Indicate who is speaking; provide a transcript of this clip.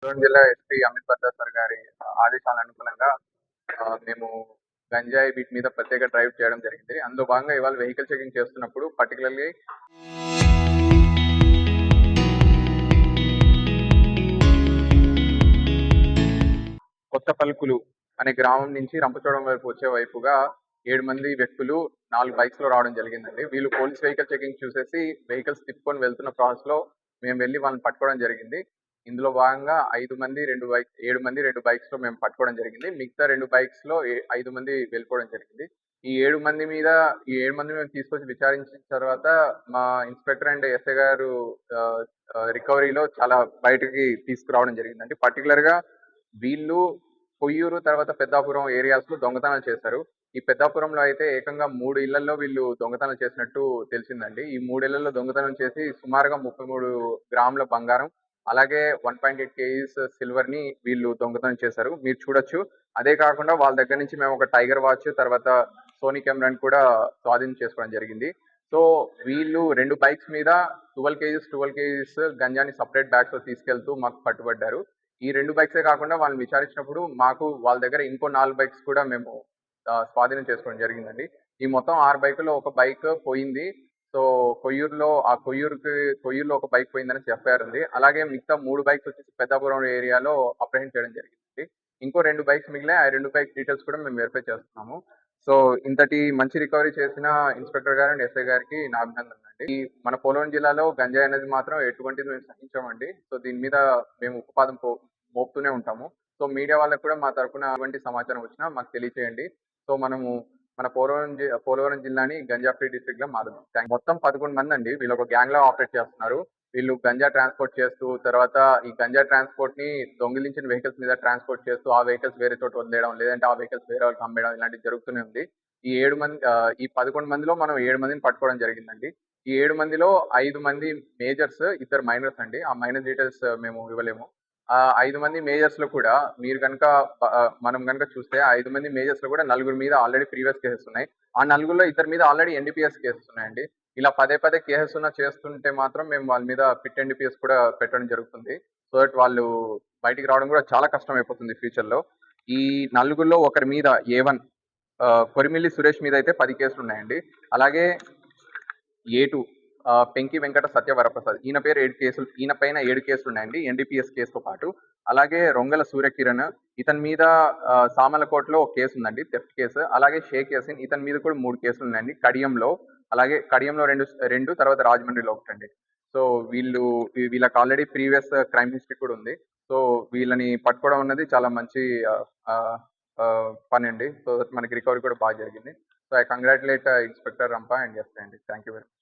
Speaker 1: గుంటూరు జిల్లా SP Amit Barda sir గారి ఆదేశాల అనుగుణంగా మేము గంజాయి వీటి మీద ప్రత్యేక డ్రైవ్ చేయడం జరిగింది. అందులో భాగంగా ఇవాళ వెహికల్ చెకింగ్ చేస్తున్నప్పుడు పర్టికులర్లీ కొత్త పలుకులు అనే గ్రామం నుంచి రంపచోడవరం వైపు వచ్చే వైపుగా 7 మంది వ్యక్తులు 4 బైక్స్ లో రావడం జరిగిందండి. వీళ్ళు పోలీస్ వెహికల్ చెకింగ్ చూసేసి వెహికల్స్ తిప్పుకొని వెళ్తున్న ప్రాసెస్ లో మేము వెళ్ళి వాళ్ళని పట్టుకోవడం జరిగింది. ఇందులో భాగంగా 7 మంది 2 బైక్స్ లో మేము పట్టుకోవడం జరిగింది. మిగతా 2 బైక్స్ లో 5 మంది వెళ్ళిపోవడం జరిగింది. ఈ 7 మంది మేము తీసుకొచ్చి విచారించిన తర్వాత మా ఇన్స్పెక్టర్ అండ్ ఎస్ఐ గారు రికవరీలో చాలా బయటకి తీసుకురావడం జరిగిందండి. పర్టికులర్ గా వీళ్ళు కొయ్యూరు తర్వాత పెద్దాపురం ఏరియాస్ లో దొంగతనాలు చేశారు. ఈ పెద్దాపురంలో అయితే ఏకంగా 3 ఇళ్లలో వీళ్ళు దొంగతనాలు చేసినట్టు తెలిసిందండి. ఈ 3 ఇళ్లలో దొంగతనం చేసి సుమారుగా 33 గ్రాముల బంగారం, అలాగే 1.8 కేజీస్ సిల్వర్ ని వీళ్ళు దొంగతనం చేశారు. మీరు చూడొచ్చు. అదే కాకుండా వాళ్ళ దగ్గర నుంచి మేము ఒక టైగర్ వాచ్ తర్వాత సోనీ కెమెరాని కూడా స్వాధీనం చేసుకోవడం జరిగింది. సో వీళ్ళు 2 బైక్స్ మీద 12 కేజీస్ గంజాని సపరేట్ బ్యాగ్స్ లో తీసుకెళ్తూ మాకు పట్టుబడ్డారు. ఈ 2 బైక్సే కాకుండా వాళ్ళని విచారించినప్పుడు మాకు వాళ్ళ దగ్గర ఇంకో 4 బైక్స్ కూడా మేము స్వాధీనం చేసుకోవడం జరిగిందండి. ఈ మొత్తం 6 బైకుల్లో ఒక బైక్ పోయింది. సో కొయ్యూరులో ఒక బైక్ పోయిందని ఎఫ్ఐఆర్ ఉంది. అలాగే మిగతా 3 బైక్స్ వచ్చేసి పెద్దాపురం ఏరియాలో అప్రహెండ్ చేయడం జరిగింది. ఇంకో 2 బైక్స్ మిగిలాయి. ఆ 2 బైక్ డీటెయిల్స్ కూడా మేము వెరిఫై చేస్తున్నాము. సో ఇంతటి మంచి రికవరీ చేసిన ఇన్స్పెక్టర్ గారు అండ్ ఎస్ఐ గారికి నా అభినందనలండి. ఈ మన పోలవరం జిల్లాలో గంజాయి అనేది మాత్రం ఎటువంటిది మేము సహించామండి. సో దీని మీద మేము ఉక్కుపాదం మోపుతూనే ఉంటాము. సో మీడియా వాళ్ళకు కూడా మా తరపున ఎటువంటి సమాచారం వచ్చినా మాకు తెలియచేయండి. సో మనము మన పోలవరం జిల్లాని గంజా ఫ్రీ డిస్ట్రిక్ట్ గా మారుదాం. మొత్తం 11 మంది అండి. వీళ్ళు ఒక గ్యాంగ్ లా ఆపరేట్ చేస్తున్నారు. వీళ్ళు గంజా ట్రాన్స్పోర్ట్ చేస్తూ తర్వాత ఈ గంజా ట్రాన్స్పోర్ట్ ని దొంగిలించిన వెహికల్స్ మీద ట్రాన్స్పోర్ట్ చేస్తూ ఆ వెహికల్స్ వేరే చోట వదిలేయడం, లేదంటే ఆ వెహికల్స్ వేరే వాళ్ళకి అమ్మేయడం ఇలాంటివి జరుగుతూనే ఉంది. ఈ 11 మందిలో మనం 7 మందిని పట్టుకోవడం జరిగిందండి. ఈ 7 మందిలో 5 మంది మేజర్స్, 2 మైనర్స్ అండి. ఆ మైనర్ డీటెయిల్స్ మేము ఇవ్వలేము. 5 మంది మేజర్స్ లో కూడా మీరు కనుక మనం కనుక చూస్తే 5 మంది మేజర్స్ లో కూడా 4 మీద ఆల్రెడీ ప్రీవియస్ కేసెస్ ఉన్నాయి. ఆ 4లో 2 మీద ఆల్రెడీ ఎన్డీపీఎస్ కేసెస్ ఉన్నాయండి. ఇలా పదే కేసెస్ చేస్తుంటే మాత్రం మేము వాళ్ళ మీద పిట్ ఎన్డీపీఎస్ కూడా పెట్టడం జరుగుతుంది. సో దట్ వాళ్ళు బయటికి రావడం కూడా చాలా కష్టం అయిపోతుంది ఫ్యూచర్ లో. ఈ 4లో ఒకరి మీద A1 కొరిమిల్లి సురేష్ మీద అయితే 10 కేసులు ఉన్నాయండి. అలాగే A2 పెంకి వెంకట సత్యవరప్రసాద్ ఈయన పైన 7 కేసులు ఉన్నాయండి ఎన్డీపీఎస్ కేసుతో పాటు. అలాగే రొంగల సూర్యకిరణ్ ఇతని మీద సామలకోటలో ఒక కేసు ఉందండి, థెఫ్ట్ కేసు. అలాగే షేక్ యాసిన్ ఇతని మీద కూడా 3 కేసులు ఉన్నాయండి కడియంలో. అలాగే కడియంలో రెండు తర్వాత రాజమండ్రిలో ఒకటండి. సో వీళ్ళకి ఆల్రెడీ ప్రీవియస్ క్రైమ్ హిస్టరీ కూడా ఉంది. సో వీళ్ళని పట్టుకోవడం అన్నది చాలా మంచి పని అండి. సో మనకి రికవరీ కూడా బాగా జరిగింది. So I congratulate inspector Rampa and S అండి. Thank you very much.